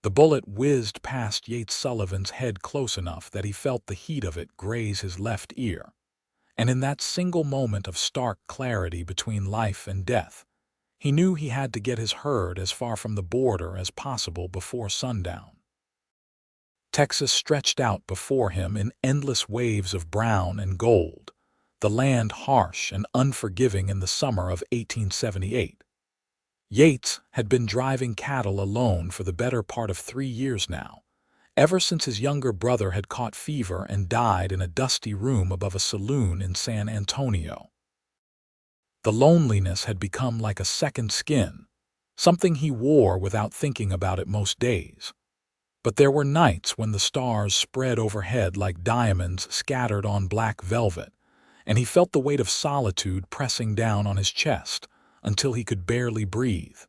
The bullet whizzed past Yates Sullivan's head close enough that he felt the heat of it graze his left ear. And in that single moment of stark clarity between life and death, he knew he had to get his herd as far from the border as possible before sundown. Texas stretched out before him in endless waves of brown and gold, the land harsh and unforgiving in the summer of 1878. Yates had been driving cattle alone for the better part of 3 years now, ever since his younger brother had caught fever and died in a dusty room above a saloon in San Antonio. The loneliness had become like a second skin, something he wore without thinking about it most days. But there were nights when the stars spread overhead like diamonds scattered on black velvet, and he felt the weight of solitude pressing down on his chest until he could barely breathe.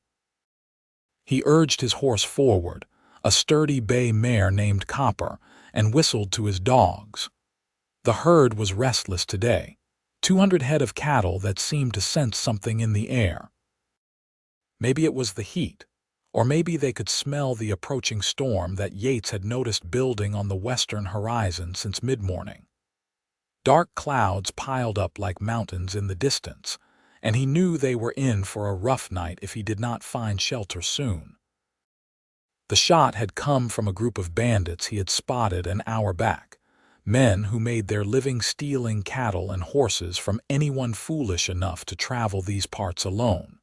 He urged his horse forward, a sturdy bay mare named Copper, and whistled to his dogs. The herd was restless today, 200 head of cattle that seemed to sense something in the air. Maybe it was the heat, or maybe they could smell the approaching storm that Yates had noticed building on the western horizon since mid-morning. Dark clouds piled up like mountains in the distance, and he knew they were in for a rough night if he did not find shelter soon. The shot had come from a group of bandits he had spotted an hour back, men who made their living stealing cattle and horses from anyone foolish enough to travel these parts alone.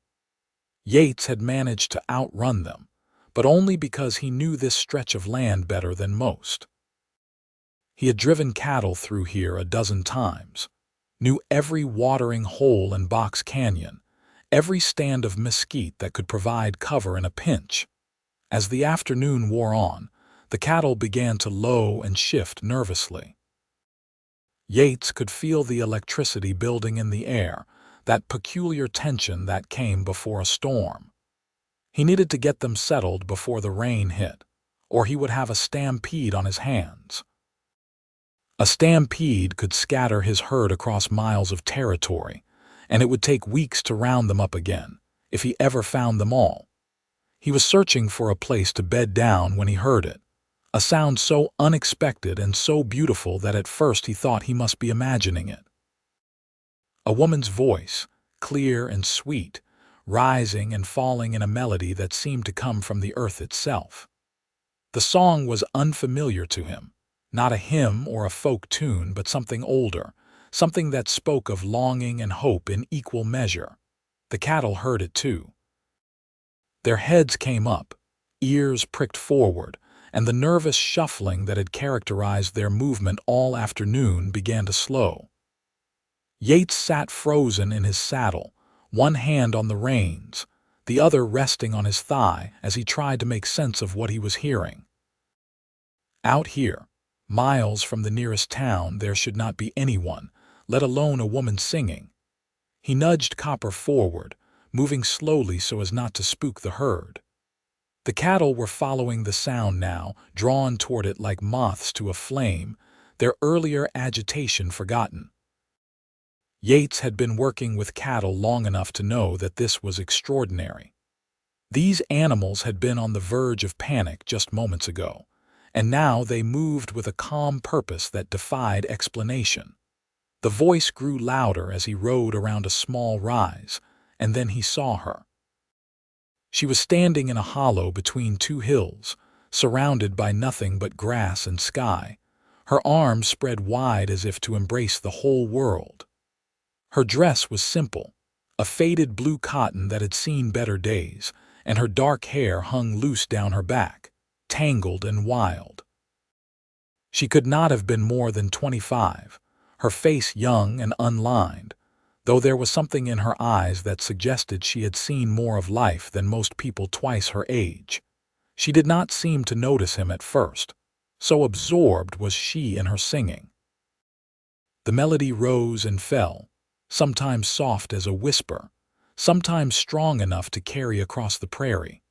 Yates had managed to outrun them, but only because he knew this stretch of land better than most. He had driven cattle through here a dozen times, knew every watering hole and box canyon, every stand of mesquite that could provide cover in a pinch. As the afternoon wore on, the cattle began to low and shift nervously. Yates could feel the electricity building in the air, that peculiar tension that came before a storm. He needed to get them settled before the rain hit, or he would have a stampede on his hands. A stampede could scatter his herd across miles of territory, and it would take weeks to round them up again, if he ever found them all. He was searching for a place to bed down when he heard it, a sound so unexpected and so beautiful that at first he thought he must be imagining it. A woman's voice, clear and sweet, rising and falling in a melody that seemed to come from the earth itself. The song was unfamiliar to him, not a hymn or a folk tune, but something older, something that spoke of longing and hope in equal measure. The cattle heard it too. Their heads came up, ears pricked forward, and the nervous shuffling that had characterized their movement all afternoon began to slow. Yates sat frozen in his saddle, one hand on the reins, the other resting on his thigh as he tried to make sense of what he was hearing. Out here, miles from the nearest town, there should not be anyone, let alone a woman singing. He nudged Copper forward, moving slowly so as not to spook the herd. The cattle were following the sound now, drawn toward it like moths to a flame, their earlier agitation forgotten. Yates had been working with cattle long enough to know that this was extraordinary. These animals had been on the verge of panic just moments ago, and now they moved with a calm purpose that defied explanation. The voice grew louder as he rode around a small rise, and then he saw her. She was standing in a hollow between two hills, surrounded by nothing but grass and sky, her arms spread wide as if to embrace the whole world. Her dress was simple, a faded blue cotton that had seen better days, and her dark hair hung loose down her back, tangled and wild. She could not have been more than 25, her face young and unlined, though there was something in her eyes that suggested she had seen more of life than most people twice her age. She did not seem to notice him at first, so absorbed was she in her singing. The melody rose and fell, sometimes soft as a whisper, sometimes strong enough to carry across the prairie.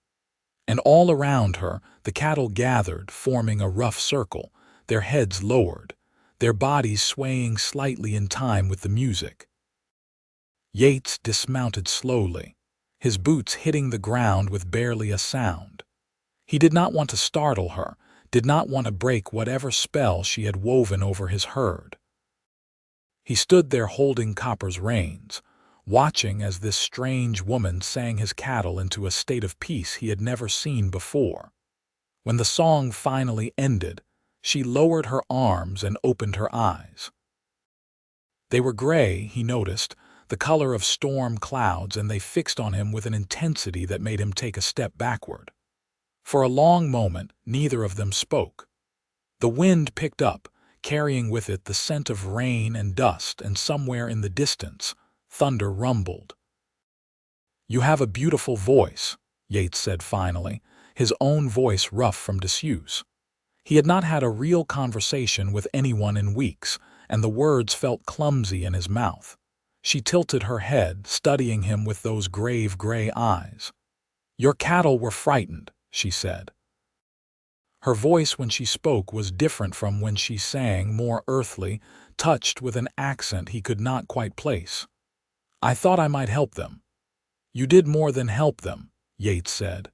And all around her, the cattle gathered, forming a rough circle, their heads lowered, their bodies swaying slightly in time with the music. Yates dismounted slowly, his boots hitting the ground with barely a sound. He did not want to startle her, did not want to break whatever spell she had woven over his herd. He stood there holding Copper's reins, watching as this strange woman sang his cattle into a state of peace he had never seen before. When the song finally ended, she lowered her arms and opened her eyes. They were gray, he noticed, the color of storm clouds, and they fixed on him with an intensity that made him take a step backward. For a long moment, neither of them spoke. The wind picked up, carrying with it the scent of rain and dust, and somewhere in the distance, thunder rumbled. "You have a beautiful voice," Yates said finally, his own voice rough from disuse. He had not had a real conversation with anyone in weeks, and the words felt clumsy in his mouth. She tilted her head, studying him with those grave gray eyes. "Your cattle were frightened," she said. Her voice when she spoke was different from when she sang, more earthly, touched with an accent he could not quite place. "I thought I might help them." "You did more than help them," Yates said.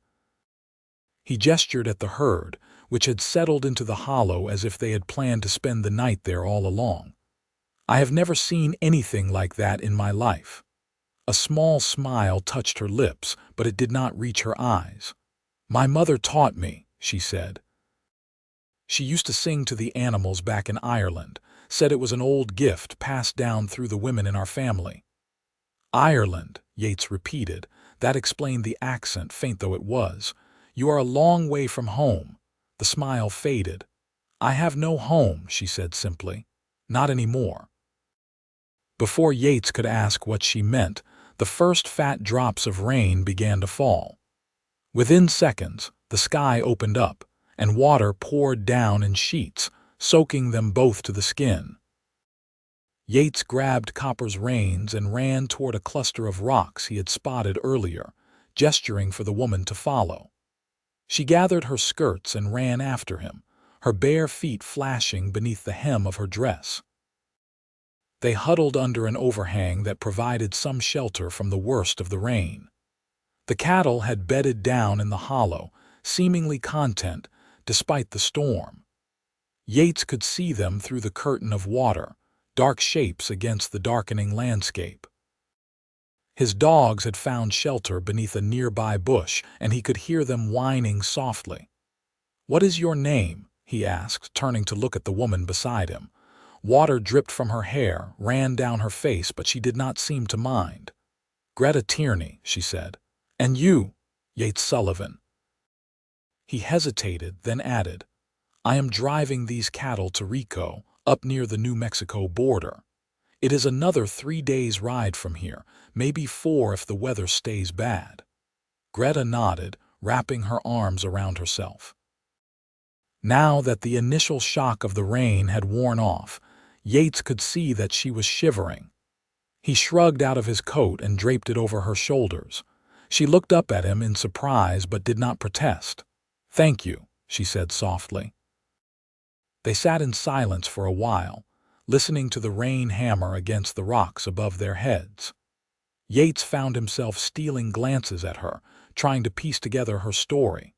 He gestured at the herd, which had settled into the hollow as if they had planned to spend the night there all along. "I have never seen anything like that in my life." A small smile touched her lips, but it did not reach her eyes. "My mother taught me," she said. She used to sing to the animals back in Ireland, said it was an old gift passed down through the women in our family. "Ireland," Yates repeated. That explained the accent, faint though it was. "You are a long way from home." The smile faded. "I have no home," she said simply. "Not anymore." Before Yates could ask what she meant, the first fat drops of rain began to fall. Within seconds, the sky opened up, and water poured down in sheets, soaking them both to the skin. Yates grabbed Copper's reins and ran toward a cluster of rocks he had spotted earlier, gesturing for the woman to follow. She gathered her skirts and ran after him, her bare feet flashing beneath the hem of her dress. They huddled under an overhang that provided some shelter from the worst of the rain. The cattle had bedded down in the hollow, seemingly content, despite the storm. Yates could see them through the curtain of water, dark shapes against the darkening landscape. His dogs had found shelter beneath a nearby bush, and he could hear them whining softly. "What is your name?" he asked, turning to look at the woman beside him. Water dripped from her hair, ran down her face, but she did not seem to mind. "Greta Tierney," she said. "And you?" "Yates Sullivan." He hesitated, then added, "I am driving these cattle to Rico, up near the New Mexico border. It is another 3 days' ride from here, maybe 4 if the weather stays bad." Greta nodded, wrapping her arms around herself. Now that the initial shock of the rain had worn off, Yates could see that she was shivering. He shrugged out of his coat and draped it over her shoulders. She looked up at him in surprise but did not protest. "Thank you," she said softly. They sat in silence for a while, listening to the rain hammer against the rocks above their heads. Yates found himself stealing glances at her, trying to piece together her story.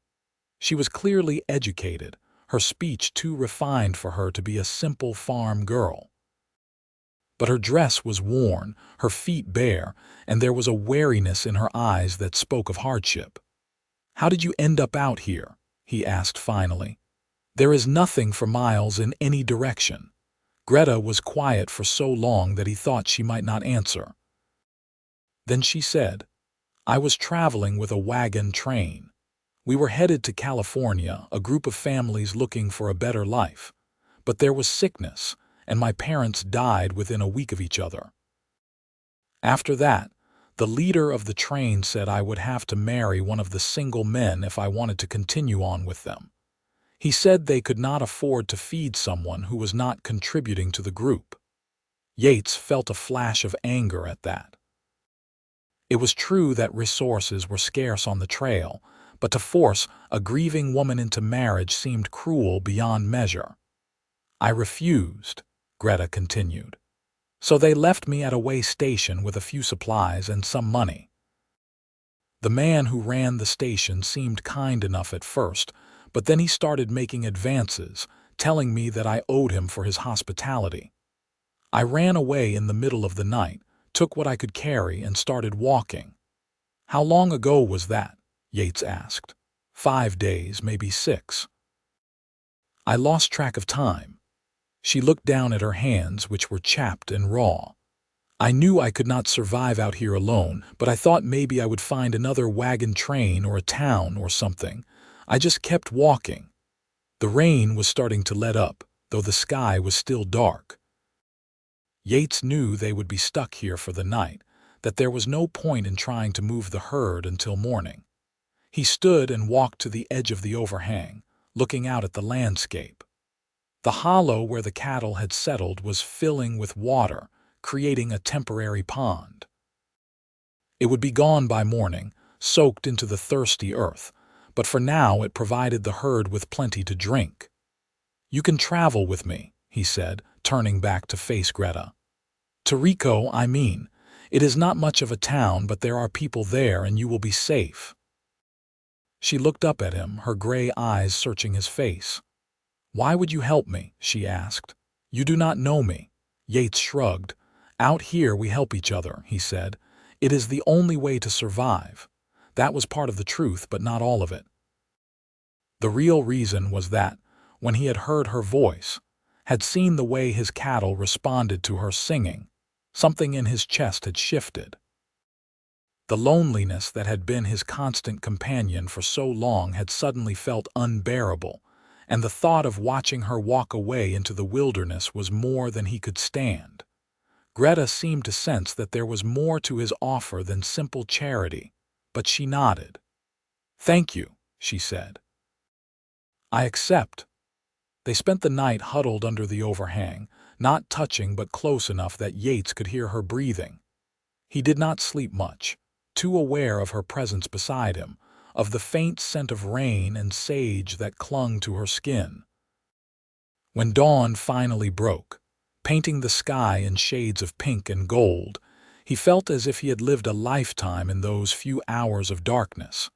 She was clearly educated, her speech too refined for her to be a simple farm girl. But her dress was worn, her feet bare, and there was a wariness in her eyes that spoke of hardship. "How did you end up out here?" he asked finally. "There is nothing for miles in any direction." Greta was quiet for so long that he thought she might not answer. Then she said, "I was traveling with a wagon train. We were headed to California, a group of families looking for a better life. But there was sickness, and my parents died within a week of each other. After that, the leader of the train said I would have to marry one of the single men if I wanted to continue on with them. He said they could not afford to feed someone who was not contributing to the group." Yates felt a flash of anger at that. It was true that resources were scarce on the trail, but to force a grieving woman into marriage seemed cruel beyond measure. "I refused," Greta continued. "So they left me at a way station with a few supplies and some money." The man who ran the station seemed kind enough at first, but then he started making advances, telling me that I owed him for his hospitality. I ran away in the middle of the night, took what I could carry, and started walking. How long ago was that? Yates asked. 5 days, maybe 6. I lost track of time. She looked down at her hands, which were chapped and raw. I knew I could not survive out here alone, but I thought maybe I would find another wagon train or a town or something. I just kept walking. The rain was starting to let up, though the sky was still dark. Yates knew they would be stuck here for the night, that there was no point in trying to move the herd until morning. He stood and walked to the edge of the overhang, looking out at the landscape. The hollow where the cattle had settled was filling with water, creating a temporary pond. It would be gone by morning, soaked into the thirsty earth, but for now it provided the herd with plenty to drink. "You can travel with me," he said, turning back to face Greta. "To Rico, I mean. It is not much of a town, but there are people there and you will be safe." She looked up at him, her gray eyes searching his face. "Why would you help me?" she asked. "You do not know me." Yates shrugged. "Out here we help each other," he said. "It is the only way to survive." That was part of the truth, but not all of it. The real reason was that, when he had heard her voice, had seen the way his cattle responded to her singing, something in his chest had shifted. The loneliness that had been his constant companion for so long had suddenly felt unbearable, and the thought of watching her walk away into the wilderness was more than he could stand. Greta seemed to sense that there was more to his offer than simple charity, but she nodded. "Thank you," she said. "I accept." They spent the night huddled under the overhang, not touching but close enough that Yates could hear her breathing. He did not sleep much, too aware of her presence beside him, of the faint scent of rain and sage that clung to her skin. When dawn finally broke, painting the sky in shades of pink and gold, he felt as if he had lived a lifetime in those few hours of darkness.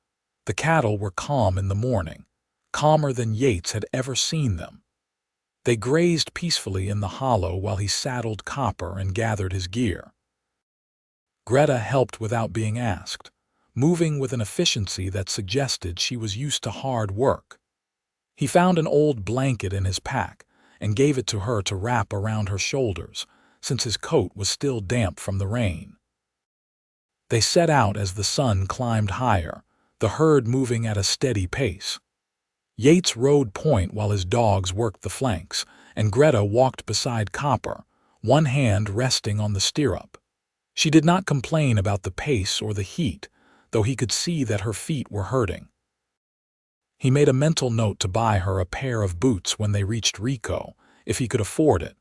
The cattle were calm in the morning, calmer than Yates had ever seen them. They grazed peacefully in the hollow while he saddled Copper and gathered his gear. Greta helped without being asked, moving with an efficiency that suggested she was used to hard work. He found an old blanket in his pack and gave it to her to wrap around her shoulders, since his coat was still damp from the rain. They set out as the sun climbed higher, the herd moving at a steady pace. Yates rode point while his dogs worked the flanks, and Greta walked beside Copper, one hand resting on the stirrup. She did not complain about the pace or the heat, though he could see that her feet were hurting. He made a mental note to buy her a pair of boots when they reached Rico, if he could afford it.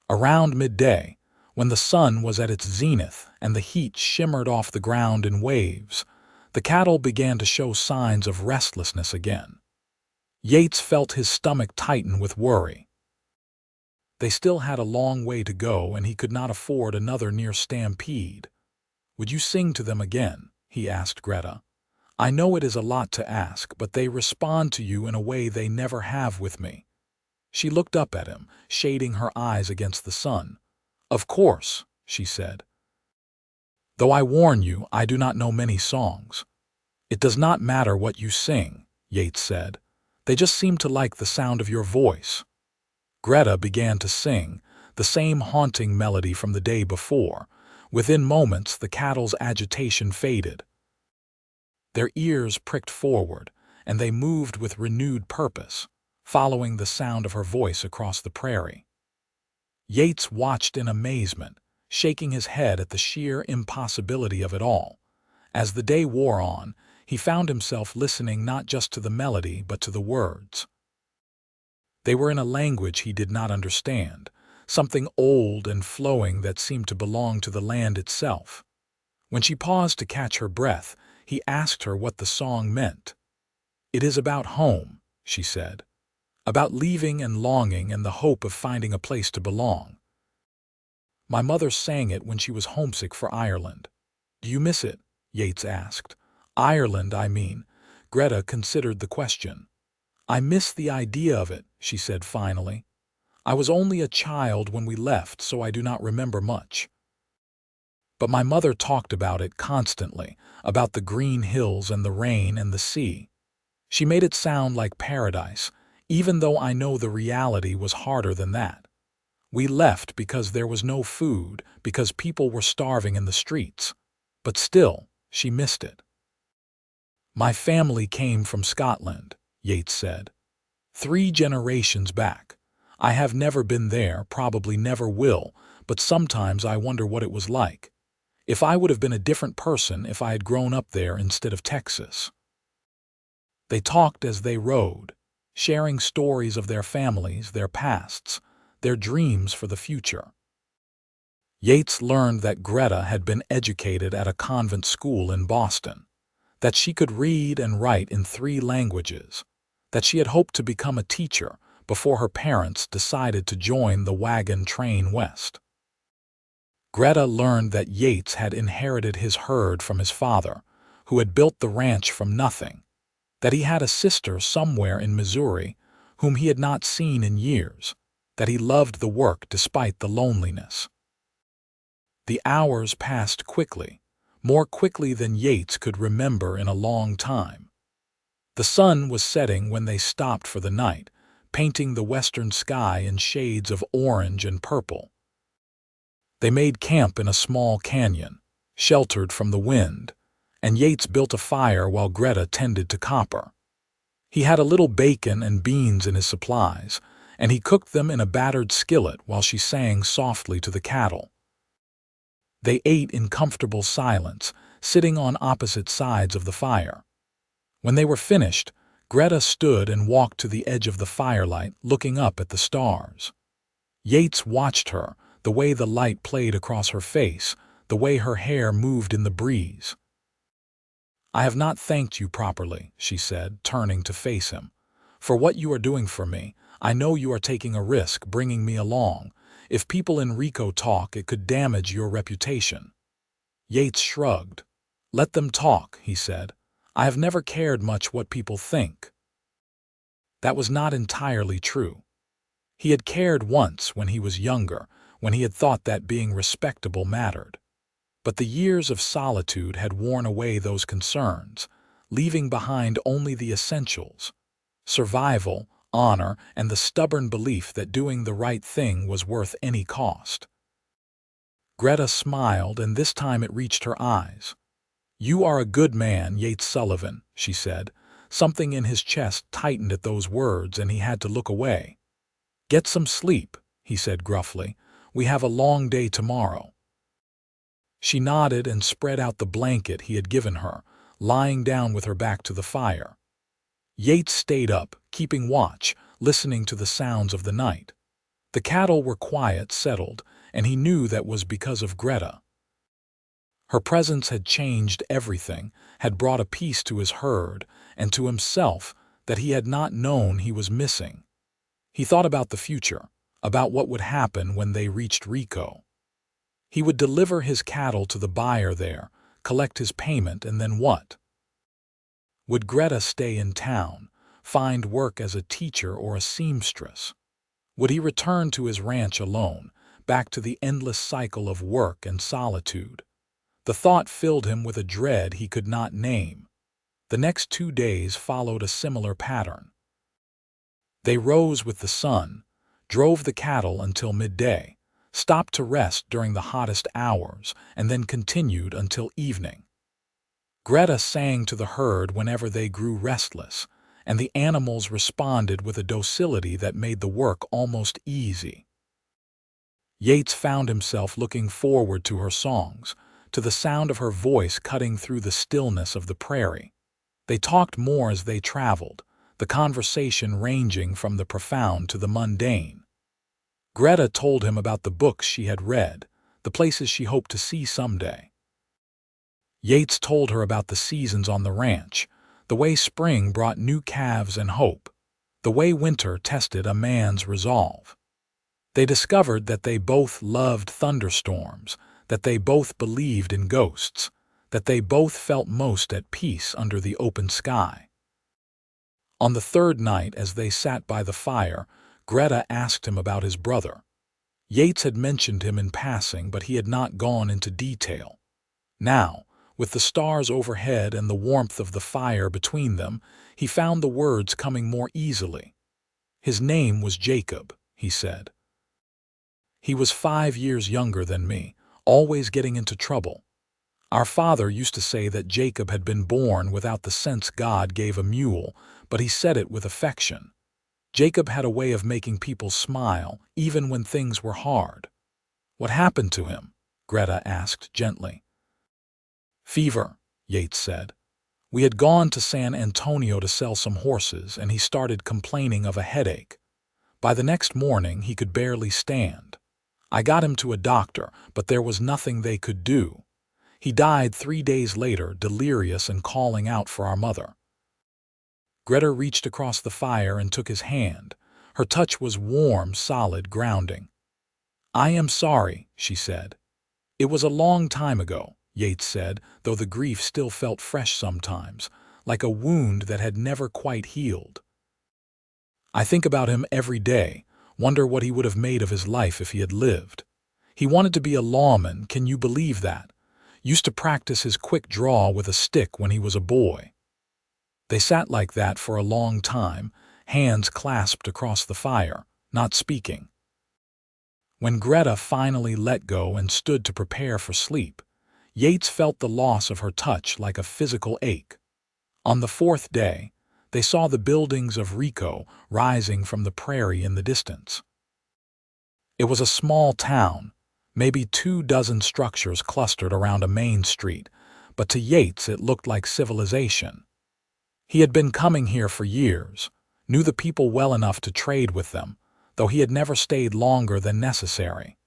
Around midday, when the sun was at its zenith and the heat shimmered off the ground in waves, the cattle began to show signs of restlessness again. Yates felt his stomach tighten with worry. They still had a long way to go, and he could not afford another near stampede. "Would you sing to them again?" he asked Greta. "I know it is a lot to ask, but they respond to you in a way they never have with me." She looked up at him, shading her eyes against the sun. "Of course," she said. "Though I warn you, I do not know many songs." "It does not matter what you sing," Yates said. "They just seem to like the sound of your voice." Greta began to sing, the same haunting melody from the day before. Within moments, the cattle's agitation faded. Their ears pricked forward, and they moved with renewed purpose, following the sound of her voice across the prairie. Yates watched in amazement, shaking his head at the sheer impossibility of it all. As the day wore on, he found himself listening not just to the melody but to the words. They were in a language he did not understand, something old and flowing that seemed to belong to the land itself. When she paused to catch her breath, he asked her what the song meant. "It is about home," she said. "About leaving and longing and the hope of finding a place to belong. My mother sang it when she was homesick for Ireland." "Do you miss it?" Yates asked, Ireland, I mean. Greta considered the question. I miss the idea of it, she said finally. I was only a child when we left, so I do not remember much. But my mother talked about it constantly, about the green hills and the rain and the sea. She made it sound like paradise, even though I know the reality was harder than that. We left because there was no food, because people were starving in the streets. But still, she missed it. My family came from Scotland, Yates said. 3 generations back. I have never been there, probably never will, but sometimes I wonder what it was like. If I would have been a different person if I had grown up there instead of Texas. They talked as they rode, sharing stories of their families, their pasts, their dreams for the future. Yates learned that Greta had been educated at a convent school in Boston, that she could read and write in 3 languages, that she had hoped to become a teacher before her parents decided to join the wagon train west. Greta learned that Yates had inherited his herd from his father, who had built the ranch from nothing, that he had a sister somewhere in Missouri whom he had not seen in years, that he loved the work despite the loneliness. The hours passed quickly, more quickly than Yates could remember in a long time. The sun was setting when they stopped for the night, painting the western sky in shades of orange and purple. They made camp in a small canyon, sheltered from the wind, and Yates built a fire while Greta tended to copper. He had a little bacon and beans in his supplies, and he cooked them in a battered skillet while she sang softly to the cattle. They ate in comfortable silence, sitting on opposite sides of the fire. When they were finished, Greta stood and walked to the edge of the firelight, looking up at the stars. Yates watched her, the way the light played across her face, the way her hair moved in the breeze. I have not thanked you properly, she said, turning to face him. For what you are doing for me, I know you are taking a risk bringing me along. If people in Rico talk, it could damage your reputation. Yates shrugged. Let them talk, he said. I have never cared much what people think. That was not entirely true. He had cared once when he was younger, when he had thought that being respectable mattered. But the years of solitude had worn away those concerns, leaving behind only the essentials: survival, honor, and the stubborn belief that doing the right thing was worth any cost. Greta smiled, and this time it reached her eyes. You are a good man, Yates Sullivan, she said. Something in his chest tightened at those words, and he had to look away. Get some sleep, he said gruffly. We have a long day tomorrow. She nodded and spread out the blanket he had given her, lying down with her back to the fire. Yates stayed up, keeping watch, listening to the sounds of the night. The cattle were quiet, settled, and he knew that was because of Greta. Her presence had changed everything, had brought a peace to his herd and to himself that he had not known he was missing. He thought about the future, about what would happen when they reached Rico. He would deliver his cattle to the buyer there, collect his payment, and then what? Would Greta stay in town, find work as a teacher or a seamstress? Would he return to his ranch alone, back to the endless cycle of work and solitude? The thought filled him with a dread he could not name. The next 2 days followed a similar pattern. They rose with the sun, drove the cattle until midday, stopped to rest during the hottest hours, and then continued until evening. Greta sang to the herd whenever they grew restless, and the animals responded with a docility that made the work almost easy. Yates found himself looking forward to her songs, to the sound of her voice cutting through the stillness of the prairie. They talked more as they traveled, the conversation ranging from the profound to the mundane. Greta told him about the books she had read, the places she hoped to see someday. Yates told her about the seasons on the ranch, the way spring brought new calves and hope, the way winter tested a man's resolve. They discovered that they both loved thunderstorms, that they both believed in ghosts, that they both felt most at peace under the open sky. On the third night, as they sat by the fire, Greta asked him about his brother. Yates had mentioned him in passing, but he had not gone into detail. Now, with the stars overhead and the warmth of the fire between them, he found the words coming more easily. "His name was Jacob," he said. "He was 5 years younger than me, always getting into trouble. Our father used to say that Jacob had been born without the sense God gave a mule, but he said it with affection. Jacob had a way of making people smile, even when things were hard." "What happened to him?" Greta asked gently. "Fever," Yates said. "We had gone to San Antonio to sell some horses, and he started complaining of a headache. By the next morning, he could barely stand. I got him to a doctor, but there was nothing they could do. He died 3 days later, delirious and calling out for our mother." Greta reached across the fire and took his hand. Her touch was warm, solid, grounding. "I am sorry," she said. "It was a long time ago," Yates said, though the grief still felt fresh sometimes, like a wound that had never quite healed. "I think about him every day, wonder what he would have made of his life if he had lived. He wanted to be a lawman, can you believe that? Used to practice his quick draw with a stick when he was a boy." They sat like that for a long time, hands clasped across the fire, not speaking. When Greta finally let go and stood to prepare for sleep, Yates felt the loss of her touch like a physical ache. On the fourth day, they saw the buildings of Rico rising from the prairie in the distance. It was a small town, maybe 24 structures clustered around a main street, but to Yates it looked like civilization. He had been coming here for years, knew the people well enough to trade with them, though he had never stayed longer than necessary.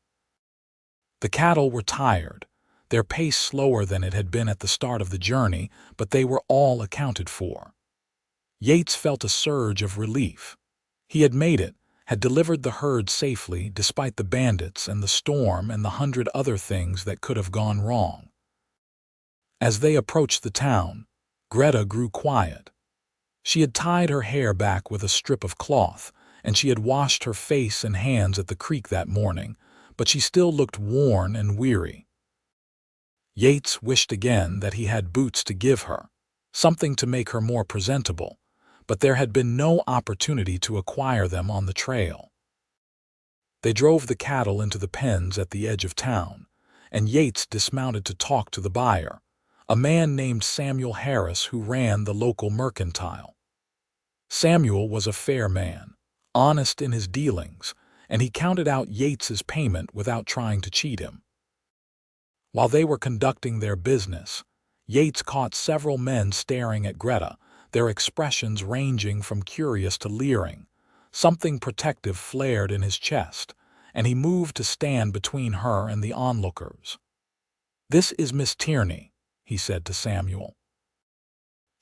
The cattle were tired, their pace slower than it had been at the start of the journey, but they were all accounted for. Yates felt a surge of relief. He had made it, had delivered the herd safely despite the bandits and the storm and the 100 other things that could have gone wrong. As they approached the town, Greta grew quiet. She had tied her hair back with a strip of cloth, and she had washed her face and hands at the creek that morning, but she still looked worn and weary. Yates wished again that he had boots to give her, something to make her more presentable, but there had been no opportunity to acquire them on the trail. They drove the cattle into the pens at the edge of town, and Yates dismounted to talk to the buyer, a man named Samuel Harris who ran the local mercantile. Samuel was a fair man, honest in his dealings, and he counted out Yates's payment without trying to cheat him. While they were conducting their business, Yates caught several men staring at Greta, their expressions ranging from curious to leering. Something protective flared in his chest, and he moved to stand between her and the onlookers. "This is Miss Tierney," he said to Samuel.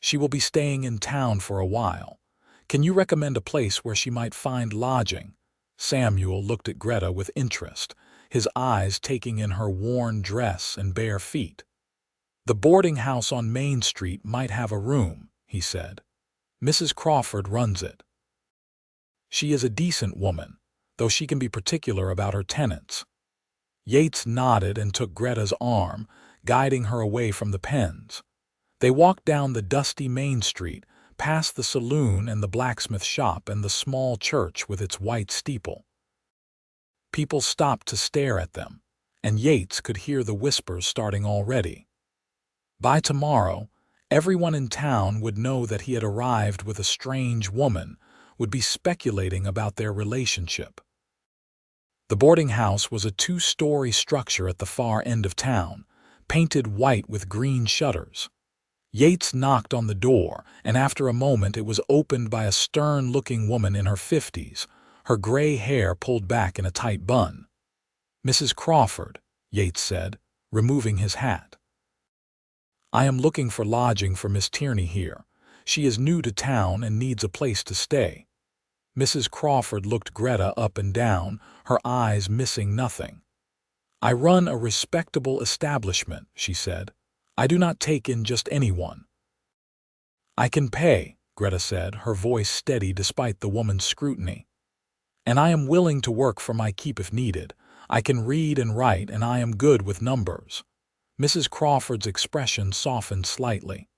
"She will be staying in town for a while. Can you recommend a place where she might find lodging?" Samuel looked at Greta with interest, his eyes taking in her worn dress and bare feet. "The boarding house on Main Street might have a room," he said. "Mrs. Crawford runs it. She is a decent woman, though she can be particular about her tenants." Yates nodded and took Greta's arm, guiding her away from the pens. They walked down the dusty Main Street, past the saloon and the blacksmith shop and the small church with its white steeple. People stopped to stare at them, and Yates could hear the whispers starting already. By tomorrow, everyone in town would know that he had arrived with a strange woman, would be speculating about their relationship. The boarding house was a 2-story structure at the far end of town, painted white with green shutters. Yates knocked on the door, and after a moment it was opened by a stern-looking woman in her 50s, her gray hair pulled back in a tight bun. "Mrs. Crawford," Yates said, removing his hat. "I am looking for lodging for Miss Tierney here. She is new to town and needs a place to stay." Mrs. Crawford looked Greta up and down, her eyes missing nothing. "I run a respectable establishment," she said. I do not take in just anyone. I can pay, Greta said, her voice steady despite the woman's scrutiny. And I am willing to work for my keep if needed. I can read and write, and I am good with numbers. Mrs. Crawford's expression softened slightly.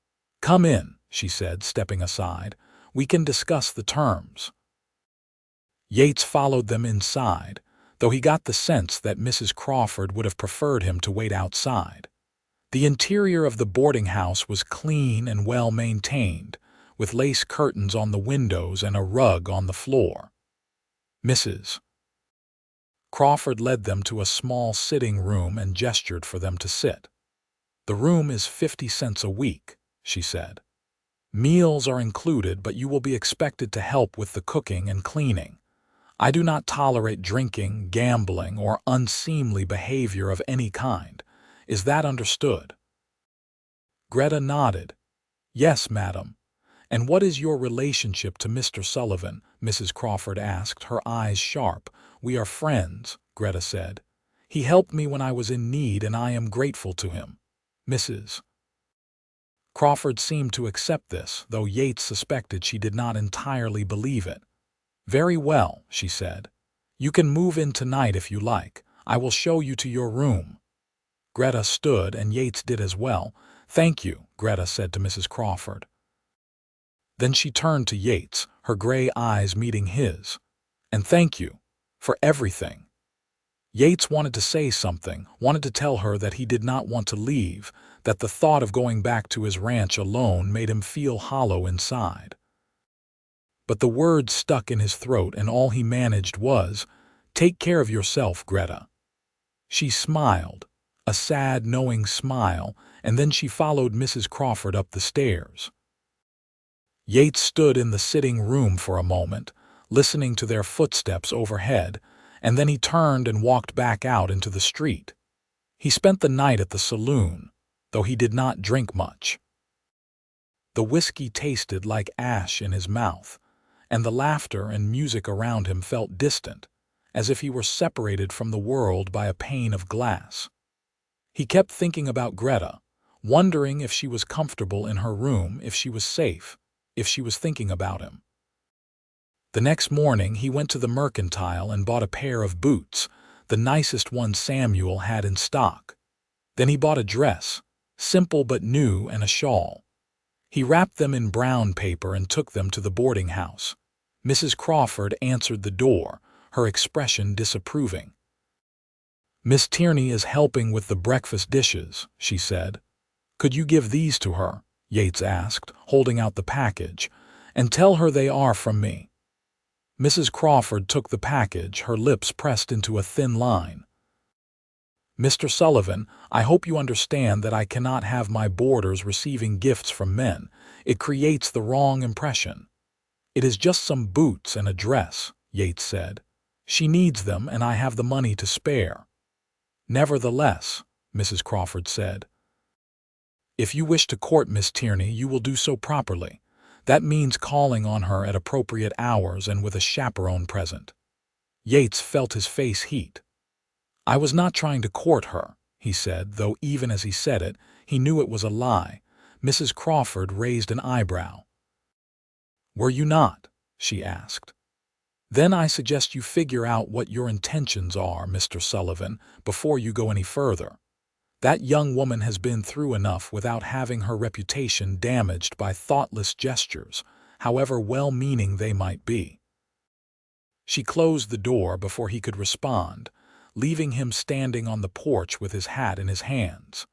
Come in, she said, stepping aside. We can discuss the terms. Yates followed them inside, though he got the sense that Mrs. Crawford would have preferred him to wait outside. The interior of the boarding house was clean and well maintained, with lace curtains on the windows and a rug on the floor. Mrs. Crawford led them to a small sitting room and gestured for them to sit. The room is 50 cents a week, she said. Meals are included, but you will be expected to help with the cooking and cleaning. I do not tolerate drinking, gambling, or unseemly behavior of any kind. Is that understood? Greta nodded. Yes, madam. And what is your relationship to Mr. Sullivan? Mrs. Crawford asked, her eyes sharp. We are friends, Greta said. He helped me when I was in need, and I am grateful to him. Mrs. Crawford seemed to accept this, though Yates suspected she did not entirely believe it. Very well, she said. You can move in tonight if you like. I will show you to your room. Greta stood, and Yates did as well. Thank you, Greta said to Mrs. Crawford. Then she turned to Yates, her gray eyes meeting his. And thank you for everything. Yates wanted to say something, wanted to tell her that he did not want to leave, that the thought of going back to his ranch alone made him feel hollow inside. But the words stuck in his throat, and all he managed was, Take care of yourself, Greta. She smiled, a sad, knowing smile, and then she followed Mrs. Crawford up the stairs. Yates stood in the sitting room for a moment, listening to their footsteps overhead, and then he turned and walked back out into the street. He spent the night at the saloon, though he did not drink much. The whiskey tasted like ash in his mouth, and the laughter and music around him felt distant, as if he were separated from the world by a pane of glass. He kept thinking about Greta, wondering if she was comfortable in her room, if she was safe, if she was thinking about him. The next morning he went to the mercantile and bought a pair of boots, the nicest ones Samuel had in stock. Then he bought a dress, simple but new, and a shawl. He wrapped them in brown paper and took them to the boarding house. Mrs. Crawford answered the door, her expression disapproving. Miss Tierney is helping with the breakfast dishes, she said. Could you give these to her? Yates asked, holding out the package, and tell her they are from me. Mrs. Crawford took the package, her lips pressed into a thin line. Mr. Sullivan, I hope you understand that I cannot have my boarders receiving gifts from men. It creates the wrong impression. It is just some boots and a dress, Yates said. She needs them, and I have the money to spare. Nevertheless, Mrs. Crawford said, if you wish to court Miss Tierney, you will do so properly. That means calling on her at appropriate hours and with a chaperone present. Yates felt his face heat. I was not trying to court her, he said, though even as he said it, he knew it was a lie. Mrs. Crawford raised an eyebrow. Were you not? She asked. Then I suggest you figure out what your intentions are, Mr. Sullivan, before you go any further. That young woman has been through enough without having her reputation damaged by thoughtless gestures, however well-meaning they might be. She closed the door before he could respond, leaving him standing on the porch with his hat in his hands.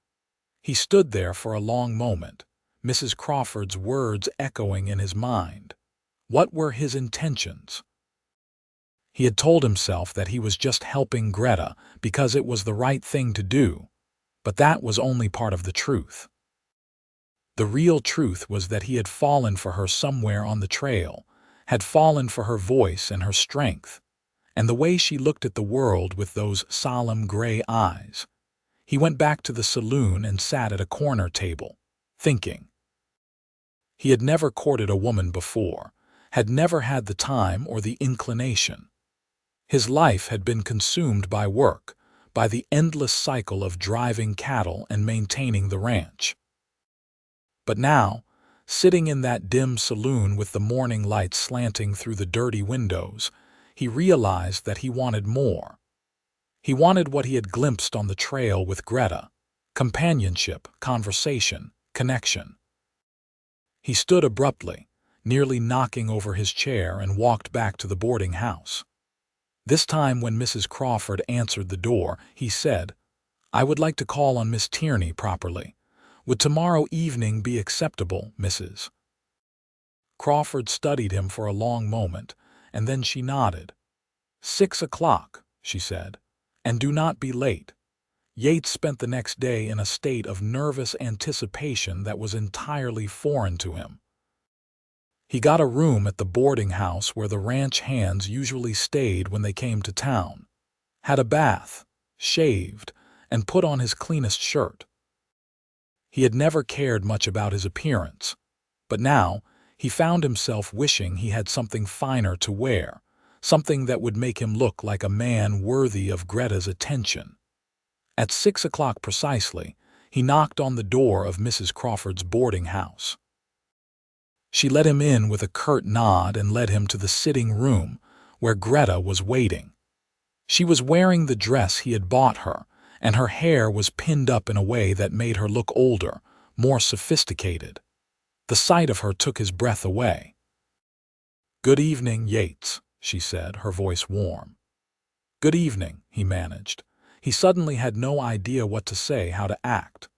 He stood there for a long moment, Mrs. Crawford's words echoing in his mind. What were his intentions? He had told himself that he was just helping Greta because it was the right thing to do, but that was only part of the truth. The real truth was that he had fallen for her somewhere on the trail, had fallen for her voice and her strength, and the way she looked at the world with those solemn gray eyes. He went back to the saloon and sat at a corner table, thinking. He had never courted a woman before, had never had the time or the inclination. His life had been consumed by work, by the endless cycle of driving cattle and maintaining the ranch. But now, sitting in that dim saloon with the morning light slanting through the dirty windows, he realized that he wanted more. He wanted what he had glimpsed on the trail with Greta: companionship, conversation, connection. He stood abruptly, nearly knocking over his chair, and walked back to the boarding house. This time, when Mrs. Crawford answered the door, he said, "I would like to call on Miss Tierney properly. Would tomorrow evening be acceptable, Mrs.?" Crawford studied him for a long moment, and then she nodded. "6 o'clock," she said, "and do not be late." Yates spent the next day in a state of nervous anticipation that was entirely foreign to him. He got a room at the boarding house where the ranch hands usually stayed when they came to town, had a bath, shaved, and put on his cleanest shirt. He had never cared much about his appearance, but now he found himself wishing he had something finer to wear, something that would make him look like a man worthy of Greta's attention. At 6 o'clock precisely, he knocked on the door of Mrs. Crawford's boarding house. She let him in with a curt nod and led him to the sitting room where Greta was waiting. She was wearing the dress he had bought her, and her hair was pinned up in a way that made her look older, more sophisticated. The sight of her took his breath away. "Good evening, Yates," she said, her voice warm. "Good evening," he managed. He suddenly had no idea what to say, how to act.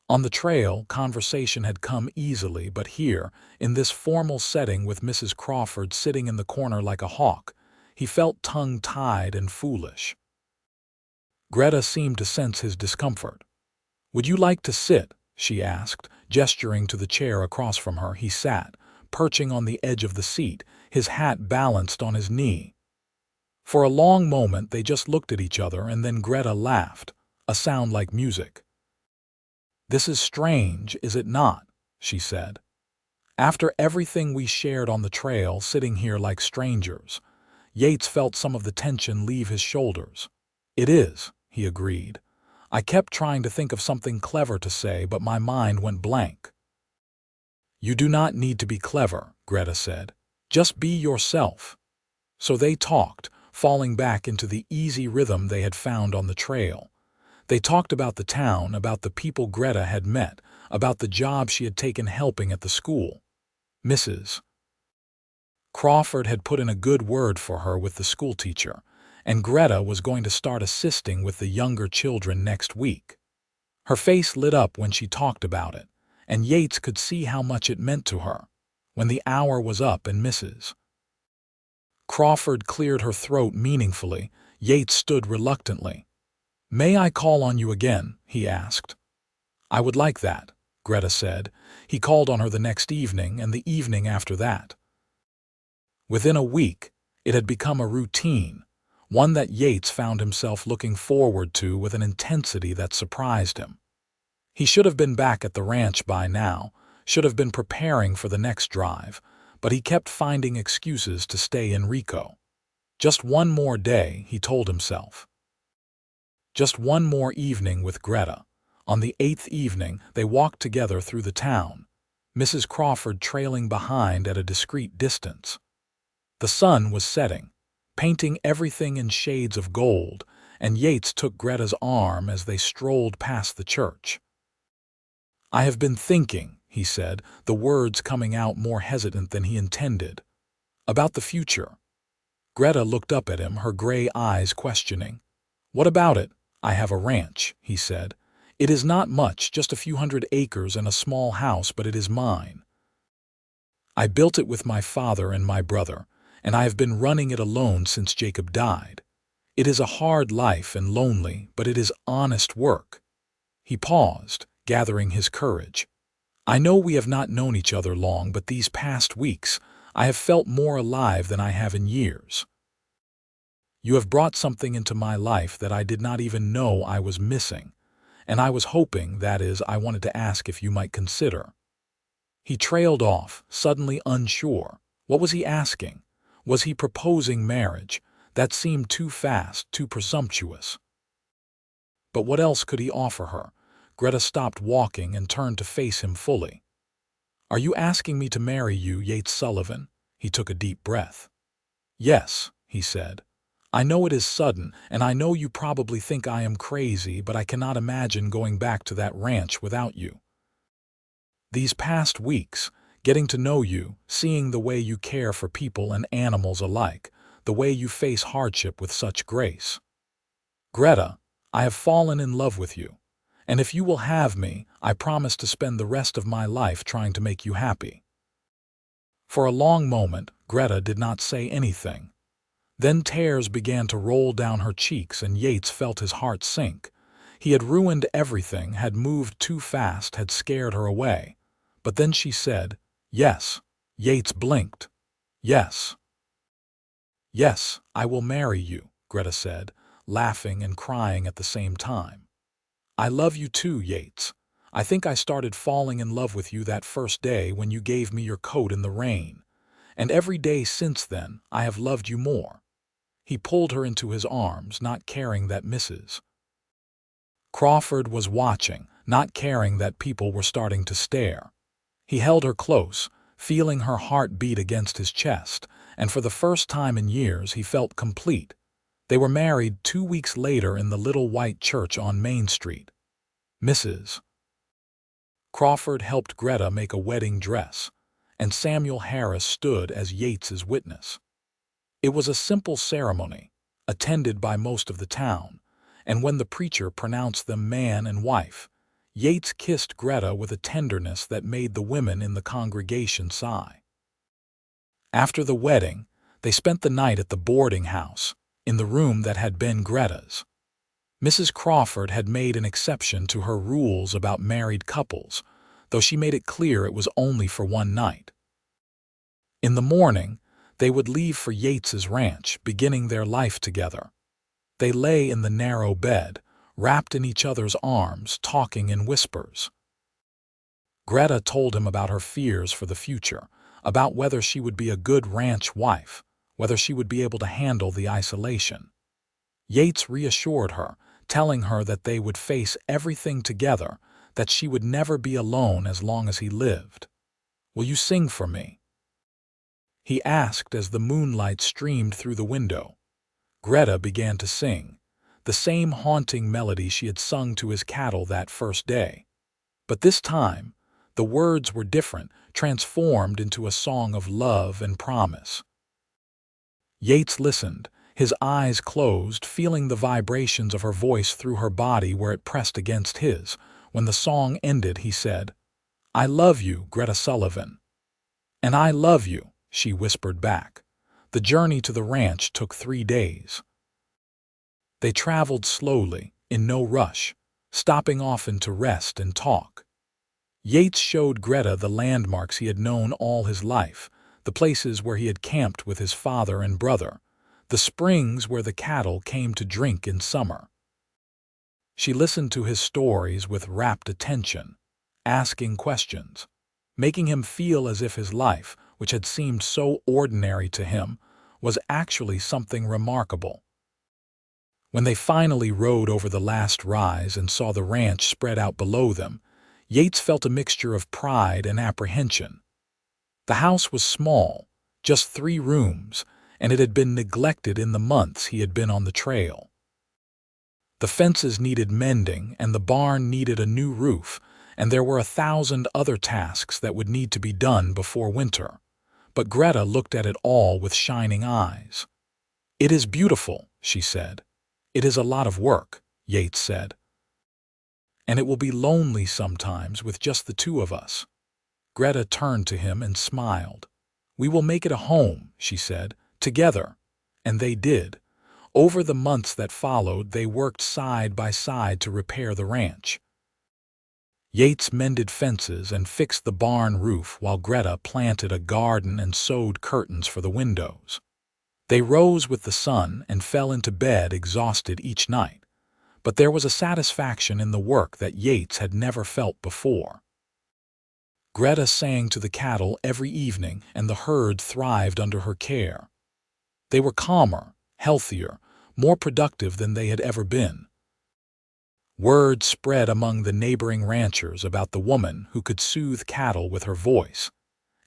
On the trail, conversation had come easily, but here, in this formal setting with Mrs. Crawford sitting in the corner like a hawk, he felt tongue-tied and foolish. Greta seemed to sense his discomfort. "Would you like to sit?" she asked, gesturing to the chair across from her. He sat, perching on the edge of the seat, his hat balanced on his knee. For a long moment they just looked at each other, and then Greta laughed, a sound like music. "This is strange, is it not?" she said. "After everything we shared on the trail, sitting here like strangers." Yates felt some of the tension leave his shoulders. "It is," he agreed. "I kept trying to think of something clever to say, but my mind went blank." "You do not need to be clever," Greta said. "Just be yourself." So they talked, falling back into the easy rhythm they had found on the trail. They talked about the town, about the people Greta had met, about the job she had taken helping at the school. Mrs. Crawford had put in a good word for her with the schoolteacher, and Greta was going to start assisting with the younger children next week. Her face lit up when she talked about it, and Yates could see how much it meant to her. When the hour was up and Mrs. Crawford cleared her throat meaningfully, Yates stood reluctantly. "May I call on you again?" he asked. "I would like that," Greta said. He called on her the next evening and the evening after that. Within a week, it had become a routine, one that Yates found himself looking forward to with an intensity that surprised him. He should have been back at the ranch by now, should have been preparing for the next drive, but he kept finding excuses to stay in Rico. Just one more day, he told himself. Just one more evening with Greta. On the 8th evening, they walked together through the town, Mrs. Crawford trailing behind at a discreet distance. The sun was setting, painting everything in shades of gold, and Yates took Greta's arm as they strolled past the church. "I have been thinking," he said, the words coming out more hesitant than he intended, "about the future." Greta looked up at him, her gray eyes questioning. "What about it?" "I have a ranch," he said. "It is not much, just a few hundred acres and a small house, but it is mine. I built it with my father and my brother, and I have been running it alone since Jacob died. It is a hard life and lonely, but it is honest work." He paused, gathering his courage. "I know we have not known each other long, but these past weeks I have felt more alive than I have in years. You have brought something into my life that I did not even know I was missing, and I was hoping, that is, I wanted to ask if you might consider." He trailed off, suddenly unsure. What was he asking? Was he proposing marriage? That seemed too fast, too presumptuous. But what else could he offer her? Greta stopped walking and turned to face him fully. "Are you asking me to marry you, Yates Sullivan?" He took a deep breath. "Yes," he said. "I know it is sudden, and I know you probably think I am crazy, but I cannot imagine going back to that ranch without you. These past weeks, getting to know you, seeing the way you care for people and animals alike, the way you face hardship with such grace. Greta, I have fallen in love with you, and if you will have me, I promise to spend the rest of my life trying to make you happy." For a long moment, Greta did not say anything. Then tears began to roll down her cheeks and Yates felt his heart sink. He had ruined everything, had moved too fast, had scared her away. But then she said, "Yes." Yates blinked. "Yes. Yes, I will marry you," Greta said, laughing and crying at the same time. "I love you too, Yates. I think I started falling in love with you that first day when you gave me your coat in the rain. And every day since then, I have loved you more." He pulled her into his arms, not caring that Mrs. Crawford was watching, not caring that people were starting to stare. He held her close, feeling her heart beat against his chest, and for the first time in years he felt complete. They were married 2 weeks later in the little white church on Main Street. Mrs. Crawford helped Greta make a wedding dress, and Samuel Harris stood as Yates's witness. It was a simple ceremony, attended by most of the town, and when the preacher pronounced them man and wife, Yates kissed Greta with a tenderness that made the women in the congregation sigh. After the wedding, they spent the night at the boarding house, in the room that had been Greta's. Mrs. Crawford had made an exception to her rules about married couples, though she made it clear it was only for one night. In the morning, they would leave for Yates's ranch, beginning their life together. They lay in the narrow bed, wrapped in each other's arms, talking in whispers. Greta told him about her fears for the future, about whether she would be a good ranch wife, whether she would be able to handle the isolation. Yates reassured her, telling her that they would face everything together, that she would never be alone as long as he lived. "Will you sing for me?" he asked as the moonlight streamed through the window. Greta began to sing, the same haunting melody she had sung to his cattle that first day. But this time, the words were different, transformed into a song of love and promise. Yates listened, his eyes closed, feeling the vibrations of her voice through her body where it pressed against his. When the song ended, he said, "I love you, Greta Sullivan." "And I love you," she whispered back. The journey to the ranch took 3 days. They traveled slowly, in no rush, stopping often to rest and talk. Yates showed Greta the landmarks he had known all his life, the places where he had camped with his father and brother, the springs where the cattle came to drink in summer. She listened to his stories with rapt attention, asking questions, making him feel as if his life, which had seemed so ordinary to him, was actually something remarkable. When they finally rode over the last rise and saw the ranch spread out below them, Yates felt a mixture of pride and apprehension. The house was small, just 3 rooms, and it had been neglected in the months he had been on the trail. The fences needed mending, and the barn needed a new roof, and there were 1,000 other tasks that would need to be done before winter. But Greta looked at it all with shining eyes. "It is beautiful," she said. "It is a lot of work," Yates said. "And it will be lonely sometimes with just the 2 of us." Greta turned to him and smiled. "We will make it a home," she said, "together." And they did. Over the months that followed, they worked side by side to repair the ranch. Yates mended fences and fixed the barn roof while Greta planted a garden and sewed curtains for the windows. They rose with the sun and fell into bed exhausted each night, but there was a satisfaction in the work that Yates had never felt before. Greta sang to the cattle every evening, and the herd thrived under her care. They were calmer, healthier, more productive than they had ever been. Word spread among the neighboring ranchers about the woman who could soothe cattle with her voice,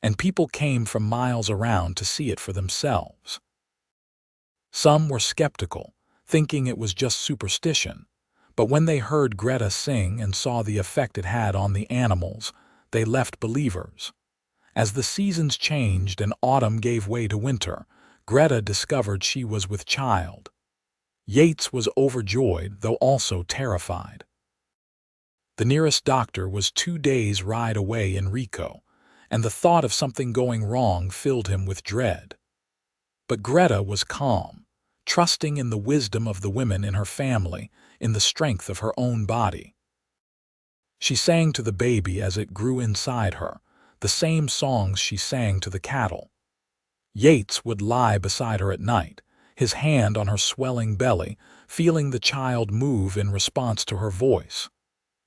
and people came from miles around to see it for themselves. Some were skeptical, thinking it was just superstition, but when they heard Greta sing and saw the effect it had on the animals, they left believers. As the seasons changed and autumn gave way to winter, Greta discovered she was with child. Yates was overjoyed, though also terrified. The nearest doctor was 2 days' ride away in Rico, and the thought of something going wrong filled him with dread. But Greta was calm, trusting in the wisdom of the women in her family, in the strength of her own body. She sang to the baby as it grew inside her, the same songs she sang to the cattle. Yates would lie beside her at night, his hand on her swelling belly, feeling the child move in response to her voice.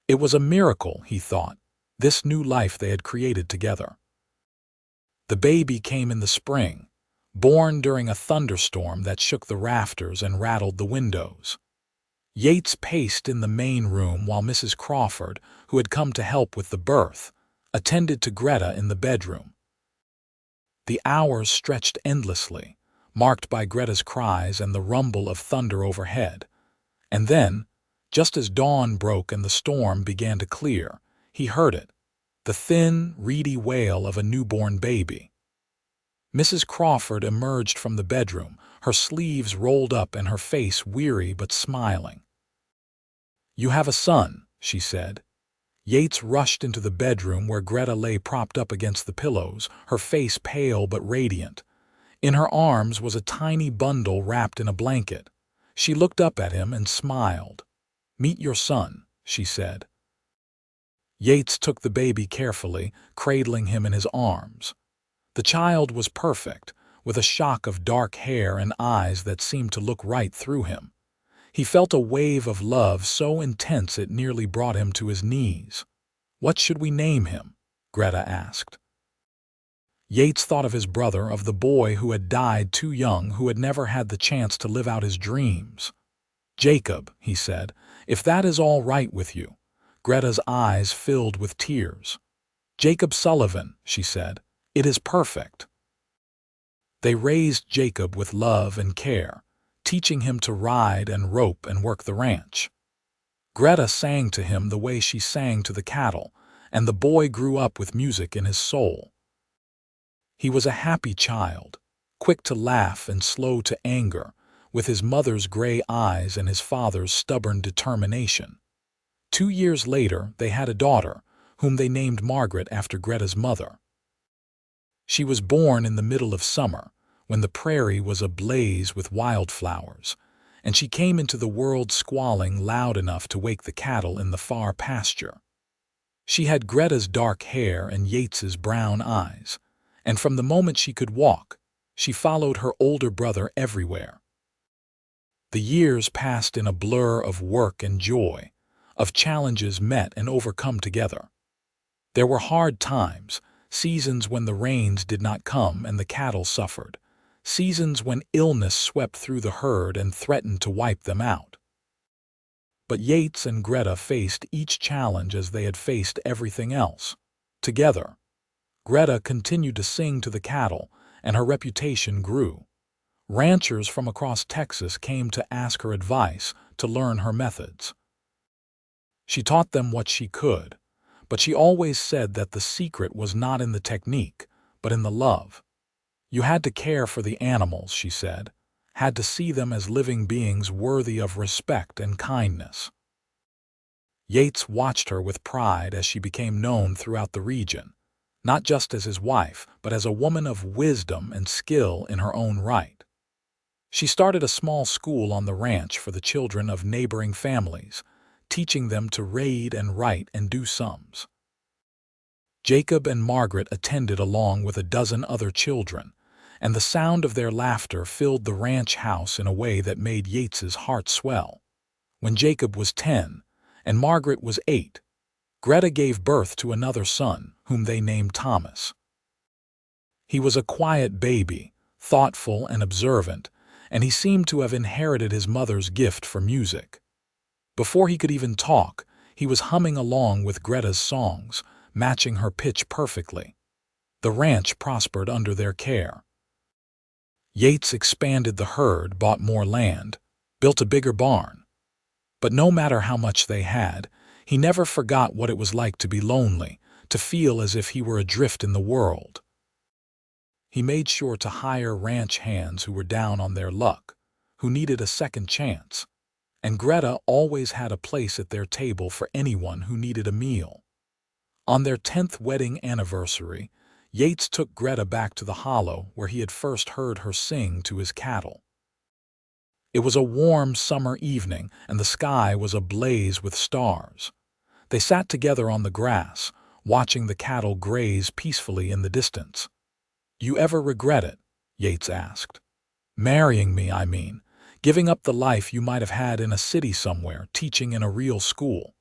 It was a miracle, he thought, this new life they had created together. The baby came in the spring, born during a thunderstorm that shook the rafters and rattled the windows. Yates paced in the main room while Mrs. Crawford, who had come to help with the birth, attended to Greta in the bedroom. The hours stretched endlessly, marked by Greta's cries and the rumble of thunder overhead. And then, just as dawn broke and the storm began to clear, he heard it, the thin, reedy wail of a newborn baby. Mrs. Crawford emerged from the bedroom, her sleeves rolled up and her face weary but smiling. "You have a son," she said. Yates rushed into the bedroom where Greta lay propped up against the pillows, her face pale but radiant. In her arms was a tiny bundle wrapped in a blanket. She looked up at him and smiled. "Meet your son," she said. Yates took the baby carefully, cradling him in his arms. The child was perfect, with a shock of dark hair and eyes that seemed to look right through him. He felt a wave of love so intense it nearly brought him to his knees. "What should we name him?" Greta asked. Yates thought of his brother, of the boy who had died too young, who had never had the chance to live out his dreams. "Jacob," he said, "if that is all right with you." Greta's eyes filled with tears. "Jacob Sullivan," she said, "it is perfect." They raised Jacob with love and care, teaching him to ride and rope and work the ranch. Greta sang to him the way she sang to the cattle, and the boy grew up with music in his soul. He was a happy child, quick to laugh and slow to anger, with his mother's gray eyes and his father's stubborn determination. 2 years later, they had a daughter, whom they named Margaret after Greta's mother. She was born in the middle of summer, when the prairie was ablaze with wildflowers, and she came into the world squalling loud enough to wake the cattle in the far pasture. She had Greta's dark hair and Yates's brown eyes, and from the moment she could walk, she followed her older brother everywhere. The years passed in a blur of work and joy, of challenges met and overcome together. There were hard times, seasons when the rains did not come and the cattle suffered, seasons when illness swept through the herd and threatened to wipe them out. But Yates and Greta faced each challenge as they had faced everything else, together. Greta continued to sing to the cattle, and her reputation grew. Ranchers from across Texas came to ask her advice, to learn her methods. She taught them what she could, but she always said that the secret was not in the technique, but in the love. You had to care for the animals, she said, had to see them as living beings worthy of respect and kindness. Yates watched her with pride as she became known throughout the region, not just as his wife, but as a woman of wisdom and skill in her own right. She started a small school on the ranch for the children of neighboring families, teaching them to read and write and do sums. Jacob and Margaret attended along with a dozen other children, and the sound of their laughter filled the ranch house in a way that made Yates's heart swell. When Jacob was 10 and Margaret was 8, Greta gave birth to another son, whom they named Thomas. He was a quiet baby, thoughtful and observant, and he seemed to have inherited his mother's gift for music. Before he could even talk, he was humming along with Greta's songs, matching her pitch perfectly. The ranch prospered under their care. Yates expanded the herd, bought more land, built a bigger barn. But no matter how much they had, he never forgot what it was like to be lonely, to feel as if he were adrift in the world. He made sure to hire ranch hands who were down on their luck, who needed a second chance, and Greta always had a place at their table for anyone who needed a meal. On their 10th wedding anniversary, Yates took Greta back to the hollow where he had first heard her sing to his cattle. It was a warm summer evening, and the sky was ablaze with stars. They sat together on the grass, watching the cattle graze peacefully in the distance. "You ever regret it?" Yates asked. "Marrying me, I mean. Giving up the life you might have had in a city somewhere, teaching in a real school."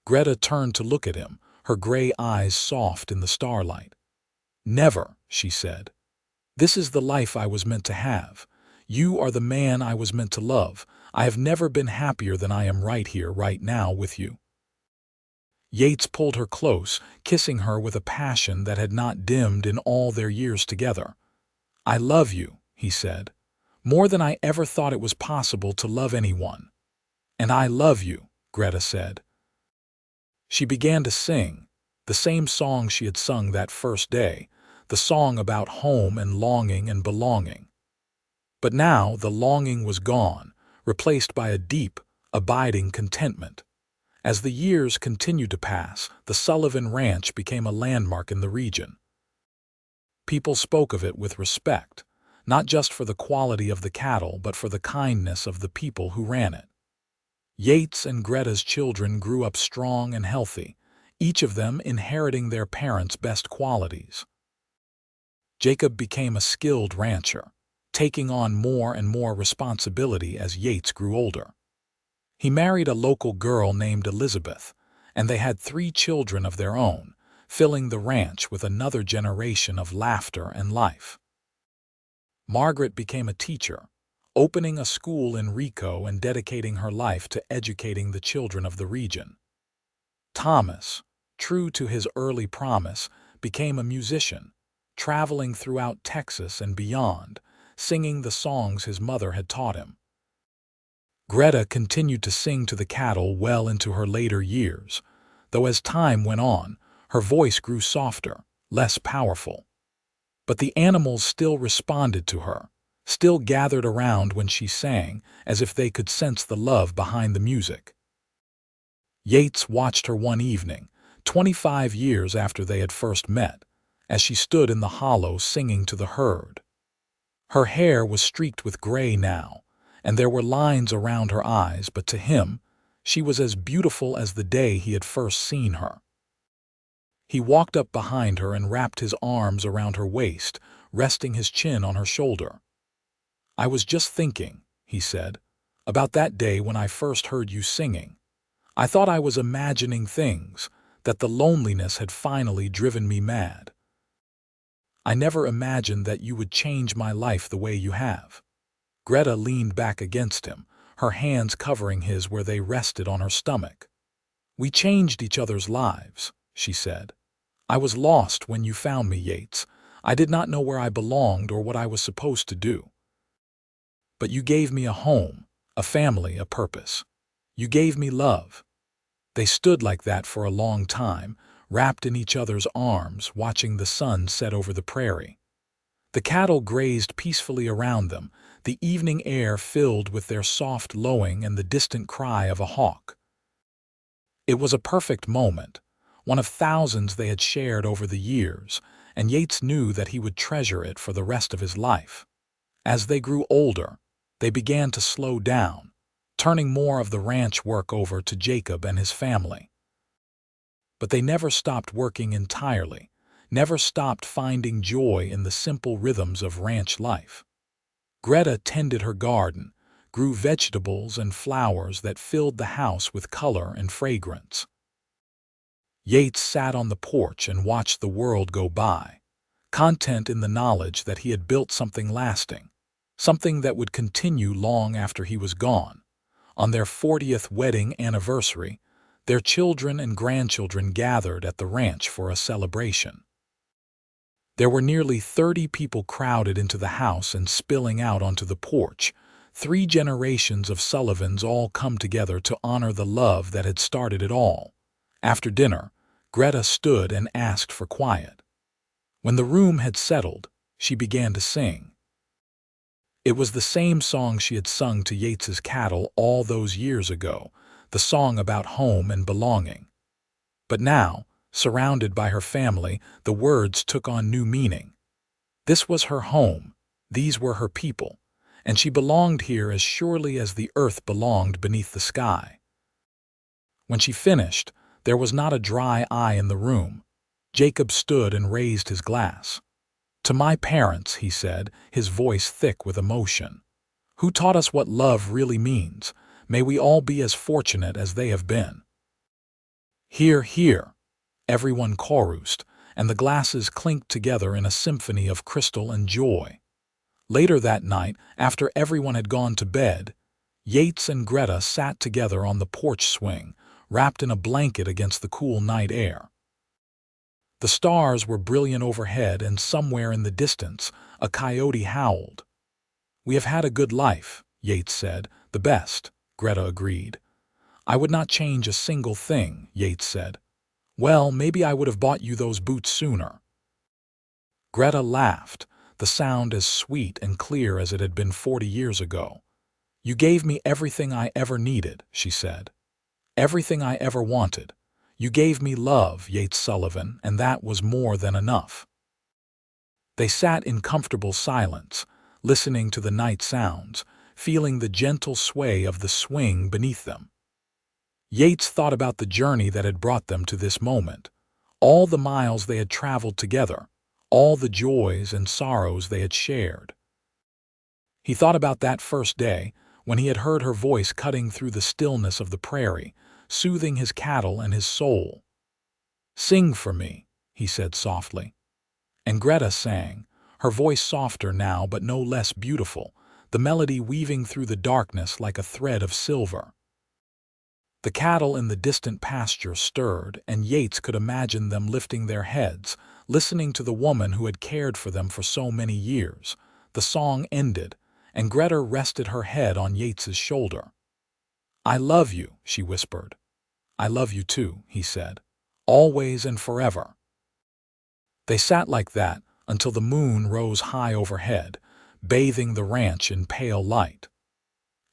Greta turned to look at him, her gray eyes soft in the starlight. "Never," she said. "This is the life I was meant to have. You are the man I was meant to love. I have never been happier than I am right here, right now, with you." Yates pulled her close, kissing her with a passion that had not dimmed in all their years together. "I love you," he said, "more than I ever thought it was possible to love anyone." "And I love you," Greta said. She began to sing, the same song she had sung that first day, the song about home and longing and belonging. But now the longing was gone, replaced by a deep, abiding contentment. As the years continued to pass, the Sullivan Ranch became a landmark in the region. People spoke of it with respect, not just for the quality of the cattle, but for the kindness of the people who ran it. Yates and Greta's children grew up strong and healthy, each of them inheriting their parents' best qualities. Jacob became a skilled rancher, taking on more and more responsibility as Yates grew older. He married a local girl named Elizabeth, and they had 3 children of their own, filling the ranch with another generation of laughter and life. Margaret became a teacher, opening a school in Rico and dedicating her life to educating the children of the region. Thomas, true to his early promise, became a musician, traveling throughout Texas and beyond, singing the songs his mother had taught him. Greta continued to sing to the cattle well into her later years, though as time went on, her voice grew softer, less powerful. But the animals still responded to her, still gathered around when she sang, as if they could sense the love behind the music. Yates watched her one evening, 25 years after they had first met, as she stood in the hollow singing to the herd. Her hair was streaked with gray now, and there were lines around her eyes, but to him, she was as beautiful as the day he had first seen her. He walked up behind her and wrapped his arms around her waist, resting his chin on her shoulder. "I was just thinking," he said, "about that day when I first heard you singing. I thought I was imagining things, that the loneliness had finally driven me mad. I never imagined that you would change my life the way you have." Greta leaned back against him, her hands covering his where they rested on her stomach. "We changed each other's lives," she said. "I was lost when you found me, Yates. I did not know where I belonged or what I was supposed to do. But you gave me a home, a family, a purpose. You gave me love." They stood like that for a long time, wrapped in each other's arms, watching the sun set over the prairie. The cattle grazed peacefully around them, the evening air filled with their soft lowing and the distant cry of a hawk. It was a perfect moment, one of thousands they had shared over the years, and Yates knew that he would treasure it for the rest of his life. As they grew older, they began to slow down, turning more of the ranch work over to Jacob and his family. But they never stopped working entirely, never stopped finding joy in the simple rhythms of ranch life. Greta tended her garden, grew vegetables and flowers that filled the house with color and fragrance. Yates sat on the porch and watched the world go by, content in the knowledge that he had built something lasting, something that would continue long after he was gone, On their 40th wedding anniversary, their children and grandchildren gathered at the ranch for a celebration. There were nearly 30 people crowded into the house and spilling out onto the porch. 3 generations of Sullivans all come together to honor the love that had started it all. After dinner, Greta stood and asked for quiet. When the room had settled, she began to sing. It was the same song she had sung to Yates's cattle all those years ago, the song about home and belonging. But now, surrounded by her family, the words took on new meaning. This was her home, these were her people, and she belonged here as surely as the earth belonged beneath the sky. When she finished, there was not a dry eye in the room. Jacob stood and raised his glass. "To my parents," he said, his voice thick with emotion, "who taught us what love really means, may we all be as fortunate as they have been." "Hear, hear," everyone chorused, and the glasses clinked together in a symphony of crystal and joy. Later that night, after everyone had gone to bed, Yates and Greta sat together on the porch swing, wrapped in a blanket against the cool night air. The stars were brilliant overhead, and somewhere in the distance, a coyote howled. "We have had a good life," Yates said. "The best," Greta agreed. "I would not change a single thing," Yates said. "Well, maybe I would have bought you those boots sooner." Greta laughed, the sound as sweet and clear as it had been 40 years ago. "You gave me everything I ever needed," she said. "Everything I ever wanted. You gave me love, Yates Sullivan, and that was more than enough." They sat in comfortable silence, listening to the night sounds, feeling the gentle sway of the swing beneath them. Yates thought about the journey that had brought them to this moment, all the miles they had traveled together, all the joys and sorrows they had shared. He thought about that first day, when he had heard her voice cutting through the stillness of the prairie, soothing his cattle and his soul. "Sing for me," he said softly. And Greta sang, her voice softer now but no less beautiful, the melody weaving through the darkness like a thread of silver. The cattle in the distant pasture stirred, and Yates could imagine them lifting their heads, listening to the woman who had cared for them for so many years. The song ended, and Greta rested her head on Yates's shoulder. "I love you," she whispered. "I love you too," he said. "Always and forever." They sat like that until the moon rose high overhead, bathing the ranch in pale light.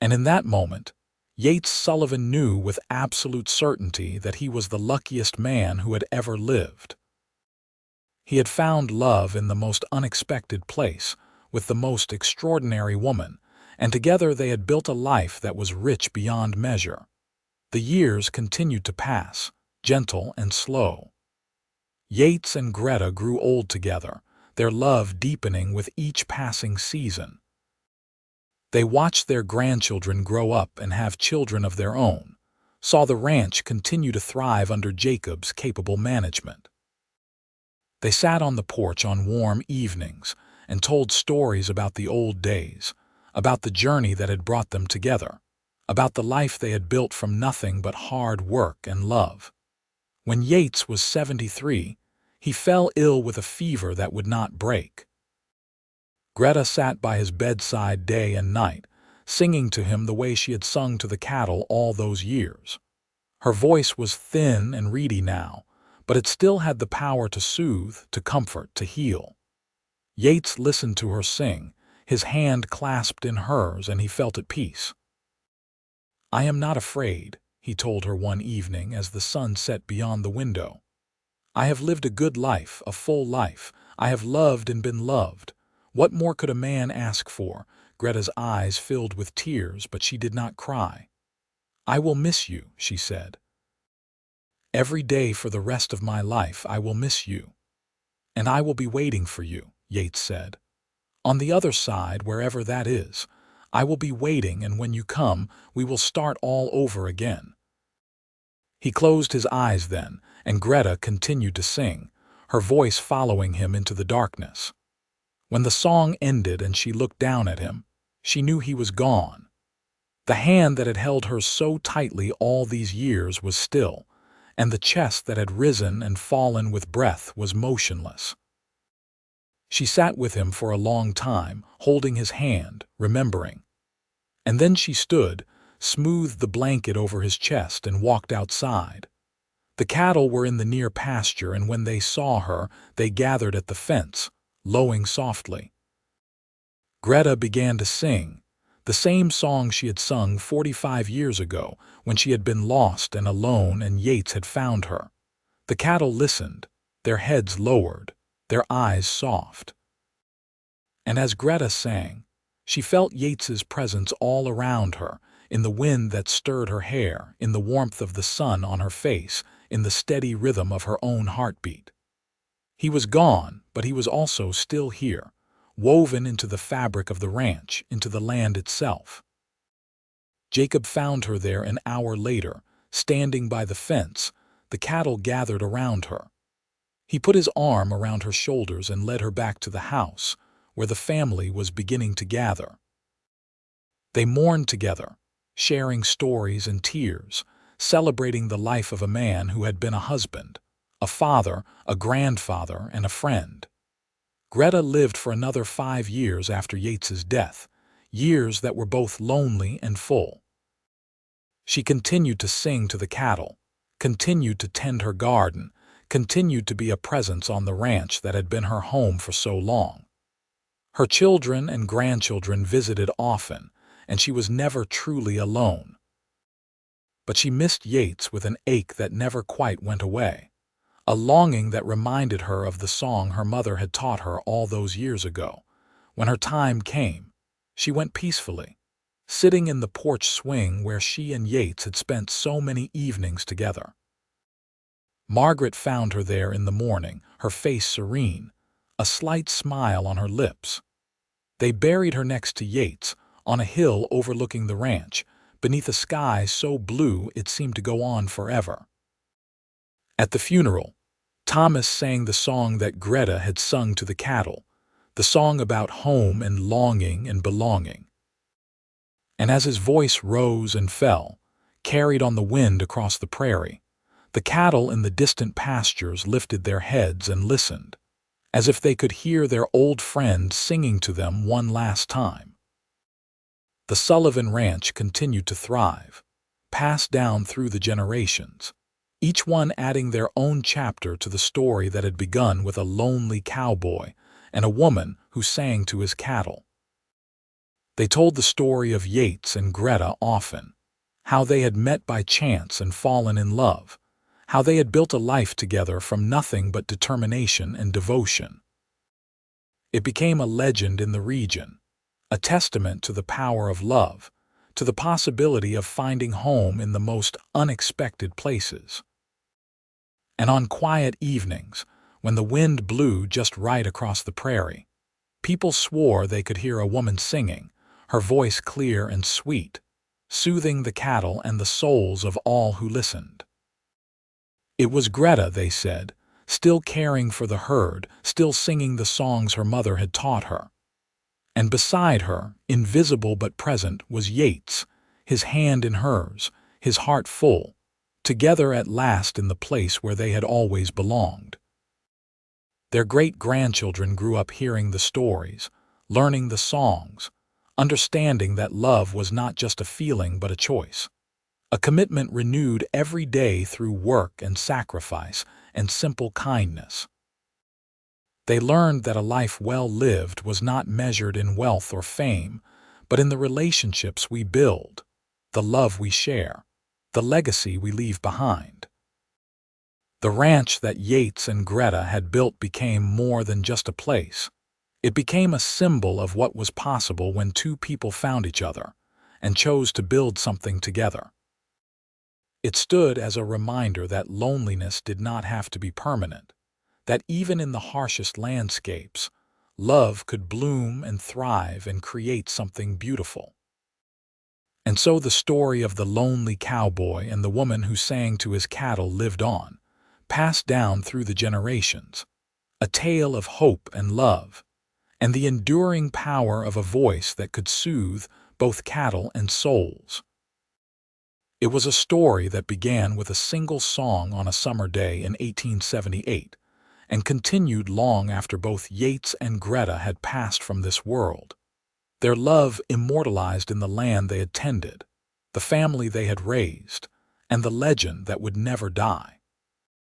And in that moment, Yates Sullivan knew with absolute certainty that he was the luckiest man who had ever lived. He had found love in the most unexpected place, with the most extraordinary woman, and together they had built a life that was rich beyond measure. The years continued to pass, gentle and slow. Yates and Greta grew old together, their love deepening with each passing season. They watched their grandchildren grow up and have children of their own, saw the ranch continue to thrive under Jacob's capable management. They sat on the porch on warm evenings and told stories about the old days, about the journey that had brought them together, about the life they had built from nothing but hard work and love. When Yates was 73, he fell ill with a fever that would not break. Greta sat by his bedside day and night, singing to him the way she had sung to the cattle all those years. Her voice was thin and reedy now, but it still had the power to soothe, to comfort, to heal. Yates listened to her sing, his hand clasped in hers, and he felt at peace. "I am not afraid," he told her one evening as the sun set beyond the window. "I have lived a good life, a full life. I have loved and been loved. What more could a man ask for?" Greta's eyes filled with tears, but she did not cry. "I will miss you," she said. "Every day for the rest of my life I will miss you." "And I will be waiting for you," Yates said. "On the other side, wherever that is, I will be waiting, and when you come, we will start all over again." He closed his eyes then, and Greta continued to sing, her voice following him into the darkness. When the song ended and she looked down at him, she knew he was gone. The hand that had held her so tightly all these years was still, and the chest that had risen and fallen with breath was motionless. She sat with him for a long time, holding his hand, remembering. And then she stood, smoothed the blanket over his chest, and walked outside. The cattle were in the near pasture, and when they saw her, they gathered at the fence, lowing softly. Greta began to sing, the same song she had sung 45 years ago, when she had been lost and alone and Yates had found her. The cattle listened, their heads lowered, their eyes soft. And as Greta sang, she felt Yates's presence all around her, in the wind that stirred her hair, in the warmth of the sun on her face, in the steady rhythm of her own heartbeat. He was gone, but he was also still here, woven into the fabric of the ranch, into the land itself. Jacob found her there an hour later, standing by the fence, the cattle gathered around her. He put his arm around her shoulders and led her back to the house, where the family was beginning to gather. They mourned together, sharing stories and tears, celebrating the life of a man who had been a husband, a father, a grandfather, and a friend. Greta lived for another 5 years after Yates's death, years that were both lonely and full. She continued to sing to the cattle, continued to tend her garden, continued to be a presence on the ranch that had been her home for so long. Her children and grandchildren visited often, and she was never truly alone. But she missed Yates with an ache that never quite went away, a longing that reminded her of the song her mother had taught her all those years ago. When her time came, she went peacefully, sitting in the porch swing where she and Yates had spent so many evenings together. Margaret found her there in the morning, her face serene, a slight smile on her lips. They buried her next to Yates, on a hill overlooking the ranch, beneath a sky so blue it seemed to go on forever. At the funeral, Thomas sang the song that Greta had sung to the cattle, the song about home and longing and belonging. And as his voice rose and fell, carried on the wind across the prairie, the cattle in the distant pastures lifted their heads and listened, as if they could hear their old friend singing to them one last time. The Sullivan Ranch continued to thrive, passed down through the generations, each one adding their own chapter to the story that had begun with a lonely cowboy and a woman who sang to his cattle. They told the story of Yates and Greta often, how they had met by chance and fallen in love, how they had built a life together from nothing but determination and devotion. It became a legend in the region, a testament to the power of love, to the possibility of finding home in the most unexpected places. And on quiet evenings, when the wind blew just right across the prairie, people swore they could hear a woman singing, her voice clear and sweet, soothing the cattle and the souls of all who listened. It was Greta, they said, still caring for the herd, still singing the songs her mother had taught her. And beside her, invisible but present, was Yates, his hand in hers, his heart full, together at last in the place where they had always belonged. Their great-grandchildren grew up hearing the stories, learning the songs, understanding that love was not just a feeling but a choice, a commitment renewed every day through work and sacrifice and simple kindness. They learned that a life well lived was not measured in wealth or fame, but in the relationships we build, the love we share, the legacy we leave behind. The ranch that Yates and Greta had built became more than just a place. It became a symbol of what was possible when two people found each other and chose to build something together. It stood as a reminder that loneliness did not have to be permanent, that even in the harshest landscapes, love could bloom and thrive and create something beautiful. And so the story of the lonely cowboy and the woman who sang to his cattle lived on, passed down through the generations, a tale of hope and love, and the enduring power of a voice that could soothe, both cattle and souls. It was a story that began with a single song on a summer day in 1878 and continued long after both Yates and Greta had passed from this world. Their love immortalized in the land they had tended, the family they had raised, and the legend that would never die.